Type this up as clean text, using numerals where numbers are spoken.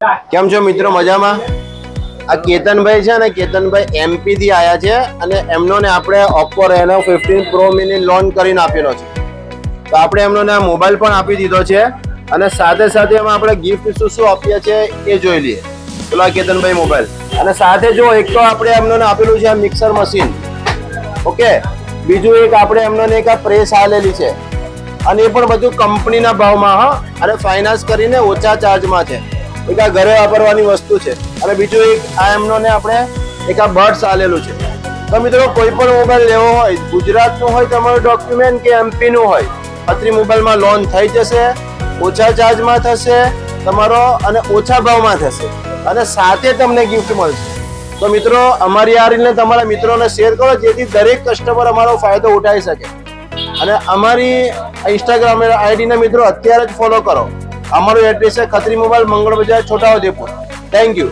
કેમ છો મિત્રો, મજામાં? આ કેતનભાઈ છે ને, કેતનભાઈ MP થી આયા છે અને એમનો ને આપણે Oppo Reno 15 Pro Mini launch કરીને આપેલો છે. તો આપણે એમનો ને મોબાઈલ પણ આપી દીધો છે અને સાથે સાથે એમાં આપણે ગિફ્ટ શું આપીએ છીએ એ જોઈ લઈએ. ચલો આ કેતનભાઈ મોબાઈલ અને સાથે જો એક તો આપણે એમને આપેલું છે મિક્સર મશીન, ઓકે. બીજું એક આપણે એમને એક પ્રેસ આલેલી છે અને એ પણ બધું કંપનીના ભાવમાં, હા, અને ફાઇનાન્સ કરીને ઓછા ચાર્જમાં છે. એક આ ઘરે વાપરવાની વસ્તુ છે અને બીજું એક આ એમનો ને આપણે એક આ બર્ડ્સ આલેલું છે. તો મિત્રો કોઈ પણ મોબાઈલ લેવો હોય, ગુજરાતનું હોય તમારું ડોક્યુમેન્ટ કે MP નું હોય, અત્રી મોબાઈલમાં લોન થઈ જશે, ઓછા ચાર્જમાં થશે તમારો અને ઓછા ભાવમાં થશે અને સાથે તમને ગિફ્ટ મળશે. તો મિત્રો અમારી આ રીલને તમારા મિત્રોને શેર કરો જેથી દરેક કસ્ટમર અમારો ફાયદો ઉઠાવી શકે અને અમારી ઇન્સ્ટાગ્રામ આઈડીને મિત્રો અત્યારે જ ફોલો કરો. અમારું એડ્રેસ છે ખત્રી મોબાઈલ, મંગળ બજાર, છોટાઉદેપુર. Thank you.